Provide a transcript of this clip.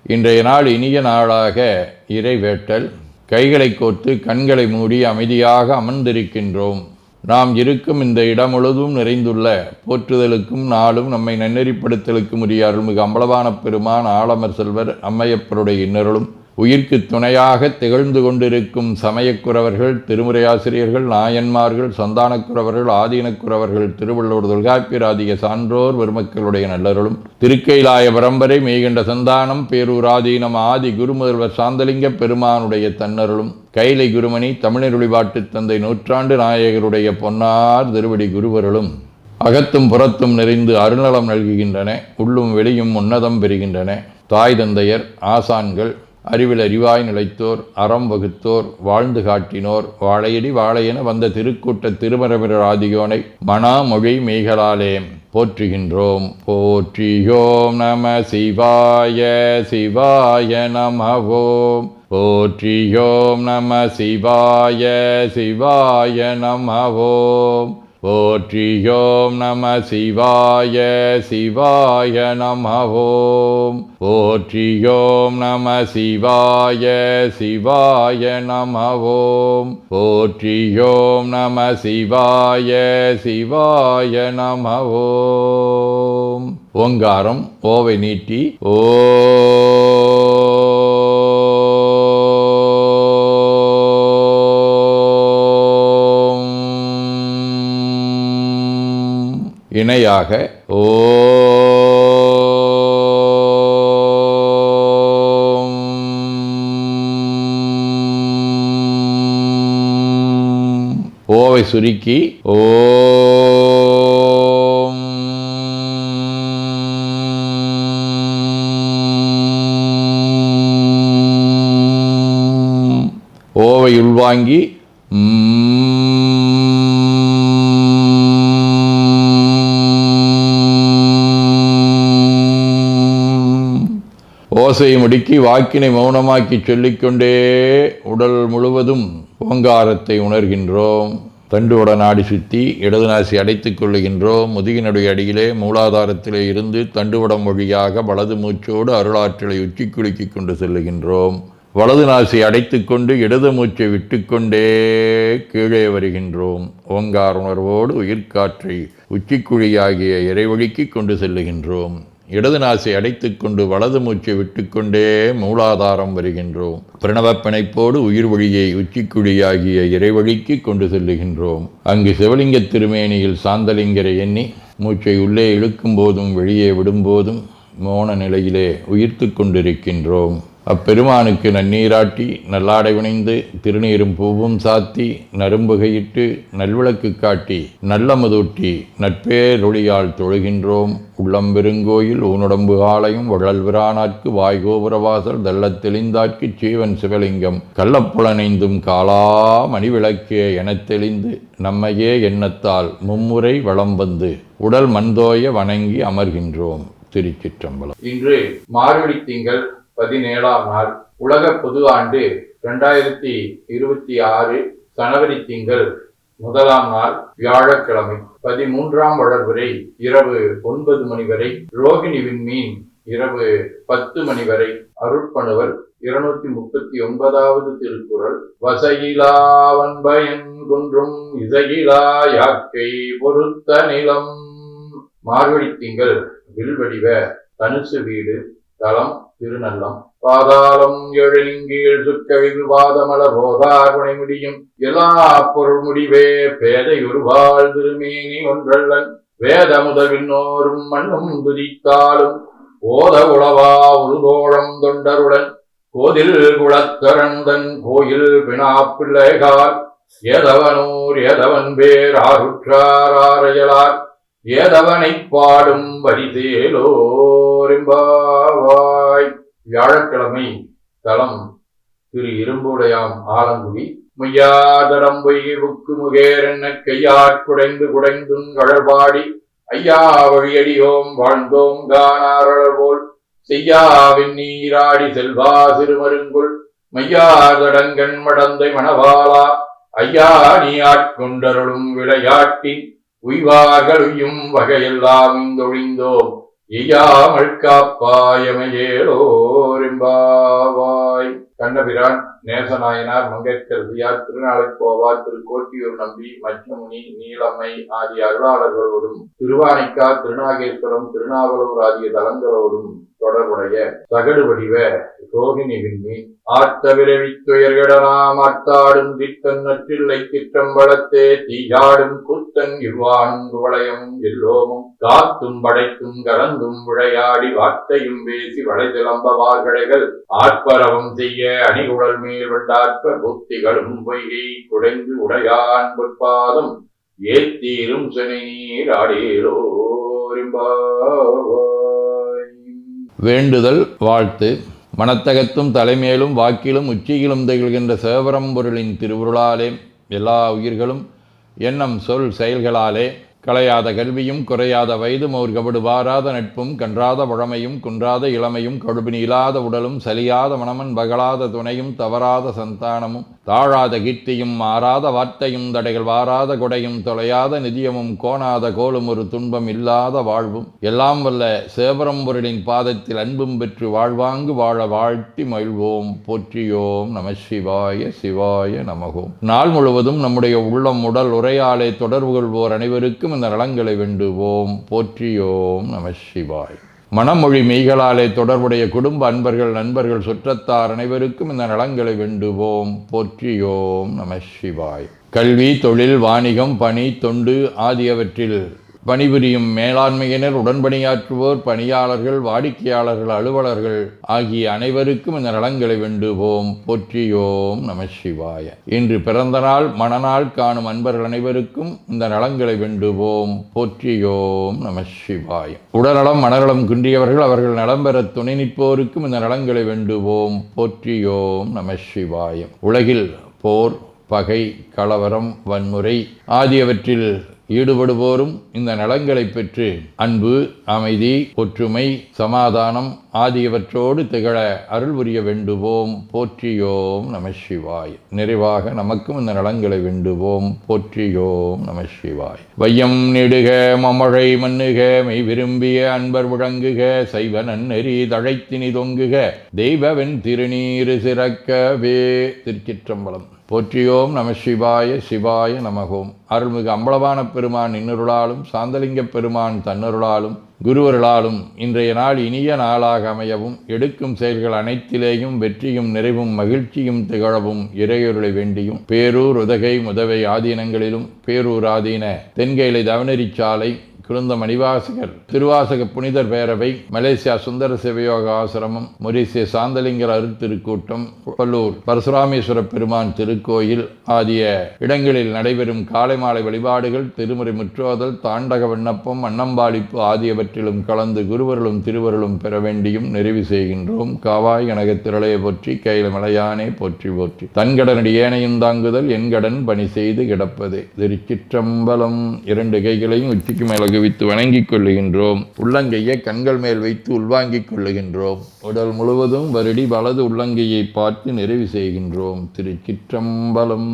இன்றைய நாள் இனிய நாளாக இறைவேட்டல். கைகளை கோர்த்து கண்களை மூடி அமைதியாக அமர்ந்திருக்கின்றோம். நாம் இருக்கும் இந்த இடம் முழுதும் நிறைந்துள்ள போற்றுதலுக்கும் நாளும் நம்மை நன்னெறிப்படுத்தலுக்கும் உரிய அருள்மிகு அம்பலவான பெருமான் ஆலமர் செல்வர் அம்மையப்பருடைய இன்னருளும் உயிர்க்கு துணையாக திகழ்ந்து கொண்டிருக்கும் சமயக்குறவர்கள், திருமுறையாசிரியர்கள், நாயன்மார்கள், சந்தானக்குறவர்கள், ஆதீனக்குறவர்கள், திருவள்ளுவர் தொல்காப்பியராதிய சான்றோர் பெருமக்களுடைய நல்லருளும் திருக்கைலாய பரம்பரை மெய்கண்ட சந்தானம் பேரூராதீனம் ஆதி குருமுதல்வர் சாந்தலிங்க பெருமானுடைய தன்னருளும் கைலை குருமணி தமிழருளிபாட்டு தந்தை நூற்றாண்டு நாயகருடைய பொன்னார் திருவடி குருவருளும் அகத்தும் புறத்தும் நிறைந்து அருள்நலம் நல்குகின்றன. உள்ளும் வெளியும் உன்னதம் பெறுகின்றன. தாய் தந்தையர், ஆசான்கள், அறிவில் அறிவாய் நிலைத்தோர், அறம் வகுத்தோர், வாழ்ந்து காட்டினோர், வாழையடி வாழையென வந்த திருக்கூட்ட திருமரபிரர் ஆதியோனை மணாமொழி மெய்களாலே போற்றுகின்றோம். போற்றியோம் நம சிவாய சிவாய நமவோம். போற்றியோம் நம சிவாய சிவாய நமவோம். போற்றியோம் நம சிவாய சிவாய நமவோம். போற்றியோம் நம சிவாய சிவாய நமவோம். போற்றியோம் நம சிவாய சிவாய நமவோம். ஓங்காரம் ஓவை நீட்டி ஓ இணையாக ஓம். ஓவை சுருக்கி ஓம். ஓவை உள்வாங்கி ஓசையை முடுக்கி வாக்கினை மௌனமாக்கி சொல்லிக்கொண்டே உடல் முழுவதும் ஓங்காரத்தை உணர்கின்றோம். தண்டுவட நாடி சுற்றி இடது நாசி அடைத்துக் கொள்ளுகின்றோம். முதுகினுடைய அடியிலே மூலாதாரத்திலே இருந்து தண்டுவடம் வழியாக வலது மூச்சோடு அருளாற்றலை உச்சி குலுக்கி கொண்டு செல்லுகின்றோம். வலது நாசி அடைத்து கொண்டு இடது மூச்சை விட்டுக்கொண்டே கீழே வருகின்றோம். ஓங்கார உணர்வோடு உயிர்காற்றை உச்சிக்குழியாகிய இறைவழிக்கு கொண்டு செல்லுகின்றோம். இடது நாசை அடைத்துக் கொண்டு வலது மூச்சை விட்டுக்கொண்டே மூலாதாரம் வருகின்றோம். பிரணவ பிணைப்போடு உயிர் வழியை உச்சிக்குழியாகிய இறைவழிக்கு கொண்டு செல்லுகின்றோம். அங்கு சிவலிங்க திருமேனியில் சாந்தலிங்கரை எண்ணி மூச்சை உள்ளே இழுக்கும் போதும் வெளியே விடும்போதும் மோன நிலையிலே உயிர்த்து கொண்டிருக்கின்றோம். அப்பெருமானுக்கு நன்னீராட்டி நல்லாடை வினைந்து திருநீரும் பூவும் சாத்தி நரும்புகையிட்டு நல்விளக்கு காட்டி நல்லமுதூட்டி நட்பேரொழியால் தொழுகின்றோம். உள்ளம்பெருங்கோயில் ஊனுடம்பு ஆலயம் வள்ளல்விரானாற்கு வாய்கோபுரவாசல் தள்ளத் தெளிந்தாற்கு சீவன் சிவலிங்கம் கள்ளப்புலனைந்தும் காலா மணிவிளக்கே எனத் தெளிந்து நம்மையே எண்ணத்தால் மும்முறை வளம் வந்து உடல் மண்தோய வணங்கி அமர்கின்றோம். திருச்சிற்றம்பலம். இன்று மார்கழி திங்கள் 17ஆம் நாள். உலக பொது ஆண்டு 2026 சனவரி திங்கள் 1ஆம் நாள் வியாழக்கிழமை. 13ஆம் வளர்வரை இரவு 9 மணி வரை, ரோகிணி விண்மீன் இரவு 10 மணி வரை. அருட்பணுவல் 239வது திருக்குறள். வசையிலாவன்பயன் குன்றும் இசையிலா யாக்கை பொறுத்த நிலம். மார்கழி திங்கள் வில்வடிவ தனுசு வீடு. தலம் திருநல்லம். பாதாளம் எழுங்கீழ் சுக்கழிவு வாதமல போதார் புனை முடியும் எல்லா பொருள் முடிவே பேதை ஒருவாள் திருமேனி ஒன்றல்லன் வேத முதல் விண்ணோரும் மண்ணும் துதித்தாலும் ஓத உளவா ஒரு தோழம் தொண்டருடன் கோதில் குளத்தரந்தன் கோயில் பினா பிள்ளைகால் ஏதவனூர் ஏதவன் பேர் ஆருற்றாரையலார் ஏதவனை பாடும் வரிசேலோரிம்பாவாய். வியாழக்கிழமை. தலம் திரு இரும்புடையாம் ஆலங்குடி. முய்யாதடம் பொய்வுக்கு முகேரென்ன கையாற் குடைந்து குடைந்துன் கழல்பாடி ஐயா வழியடியோம் வாழ்ந்தோம் காணாரழல் போல் செய்யாவின் நீராடி செல்வா சிறுமருங்குள் மையாதடங்கண் மடந்தை மணவாளா ஐயா நீ ஆட்கொண்டருளும் விளையாட்டின் உய்வார்களும் வகையெல்லாம் இந்தொழிந்தோம் ஈயாமல் காப்பாயமையேலோரிம்பாவாய். கண்ணபிரான், நேசநாயனார், மங்கையர்க்கரசியார், திருநாளைப் போவார், திருக்கோட்டியூர் நம்பி, மச்சமுனி, நீலம்மை ஆகிய அருளாளர்களோடும், திருவானைக்கா, திருநாகேஸ்வரம், திருநாவலூர் ஆகிய தலங்களோடும் தொடர்புடைய சகடு வடிவ ரோகிணி விண்மீன் ஆர்த்த விரவித்துயர்கடனாம் ஆர்த்தாடும் தித்தன் நற்றில்லை திற்றம்பலத்தே தீயாடும் கூத்தன் இவ்வானும் குவளையும் எல்லோமும் காத்தும் படைத்தும் கலந்தும் விளையாடி வார்த்தையும் பேசி வளைதிலம்ப வார்கடைகள் ஆட்பரவம் செய்ய அணிகுழல் மேல் வெண்டாற்ப புத்திகளும் பொய்கை குடைந்து உடையான் பொற்பாதம் ஏத்தீரும் சனி நீர் ஆடேலோரிம்பாவாய். வேண்டுதல் வாழ்த்து. மனத்தகத்தும் தலைமேலும் வாக்கிலும் உச்சியிலும் திகழ்கின்ற சிவபரம்பொருளின் திருவுருளாலே எல்லா உயிர்களும் எண்ணம் சொல் செயல்களாலே களையாத கல்வியும் குறையாத வயதும் ஒரு கபடு வாராத நட்பும் கன்றாத பழமையும் குன்றாத இளமையும் கடுபினி இல்லாத உடலும் சலியாத மனமன் பகலாத துணையும் தவறாத சந்தானமும் தாழாத கீர்த்தியும் மாறாத வார்த்தையும் தடைகள் வாராத கொடையும் தொலையாத நிதியமும் கோணாத கோலும் ஒரு துன்பம் இல்லாத வாழ்வும் எல்லாம் வல்ல சிவபரம்பொருளின் பாதத்தில் அன்பும் பெற்று வாழ்வாங்கு வாழ வாழ்த்தி மகிழ்வோம். போற்றியோம் நம சிவாய சிவாய நமகோம். நாள் முழுவதும் நம்முடைய உள்ளம் உடல் உரையாலே தொடர்பு கொள்வோர் அனைவருக்கும் இந்த நலங்களை வேண்டுவோம். போற்றியோம் நம சிவாய். மனமொழி மெய்களாலே தொடர்புடைய குடும்ப அன்பர்கள் நண்பர்கள் சுற்றத்தார் அனைவருக்கும் இந்த நலங்களை வேண்டுவோம். போற்றியோம் நம சிவாய். கல்வி தொழில் வாணிகம் பணி தொண்டு ஆகியவற்றில் பணிபுரியும் மேலாண்மையினர் உடன்பணியாற்றுவோர் பணியாளர்கள் வாடிக்கையாளர்கள் அலுவலர்கள் ஆகிய அனைவருக்கும் இந்த நலங்களை வேண்டுவோம். போற்றியோம் நம சிவாய. இன்று பிறந்த நாள் மணநாள் காணும் அன்பர்கள் அனைவருக்கும் இந்த நலங்களை வேண்டுவோம். போற்றியோம் நம சிவாய. உடல்நலம் மனநலம் குன்றியவர்கள் அவர்கள் நலம் பெற துணை நிற்போருக்கும் இந்த நலங்களை வேண்டுவோம். போற்றியோம் நம சிவாய. உலகில் போர் பகை கலவரம் வன்முறை ஆகியவற்றில் ஈடுபடுவோரும் இந்த நலங்களை பெற்று அன்பு அமைதி ஒற்றுமை சமாதானம் ஆகியவற்றோடு திகழ அருள் புரிய வேண்டுவோம். போற்றியோம் நம சிவாய். நிறைவாக நமக்கும் இந்த நலங்களை வேண்டுவோம். போற்றியோம் நம சிவாய். வையம் நெடுக மமழை மண்ணுக மெய் விரும்பிய அன்பர் விளங்குக சைவ நன்னெறி தழைத்தினி தொங்குக தெய்வவென் திருநீரு சிறக்கவே. திருச்சிற்றம்பலம். போற்றியோம் நம சிவாய சிவாய நமகோம். அருள்மிகு அம்பலவான பெருமான் இன்னருளாலும் சாந்தலிங்க பெருமான் தன்னருளாலும் குருவருளாலும் இன்றைய நாள் இனிய நாளாக அமையவும் எடுக்கும் செயல்கள் அனைத்திலேயும் வெற்றியும் நிறைவும் மகிழ்ச்சியும் திகழவும் இறையொருளை வேண்டியும் பேரூர் உதகை முதவை ஆதீனங்களிலும் பேரூர் ஆதீன தென்கேலை தவனரிச்சாலை குருந்த மணிவாசகர் திருவாசக புனிதர் பேரவை மலேசியா சுந்தர சிவயோக ஆசிரமம் மொரீசிய சாந்தலிங்கர் அருத்திருக்கூட்டம் பல்லூர் பரசுராமேஸ்வர பெருமான் திருக்கோயில் ஆகிய இடங்களில் நடைபெறும் காலை மாலை வழிபாடுகள் திருமுறை முற்றோதல் தாண்டக விண்ணப்பம் அன்னம்பாளிப்பு ஆகியவற்றிலும் கலந்து குருவர்களும் திருவருளும் பெற வேண்டியும் நிறைவு செய்கின்றோம். காவாய் கனகத்திரளைய போற்றி கையில மலையானே போற்றி போற்றி தன்கடனடி ஏனையும் தாங்குதல் என் கடன் பணி செய்து கிடப்பதே. திருச்சிற்றம்பலம். இரண்டு கைகளையும் உச்சிக்கு மேலகு வைத்து வணங்கிக் கொள்ளுகின்றோம். உள்ளங்கையை கண்கள் மேல் வைத்து உள்வாங்கிக் கொள்ளுகின்றோம். உடல் முழுவதும் வருடி வலது உள்ளங்கையை பார்த்து நிறைவு செய்கின்றோம். திருச்சிற்றம்பலம்.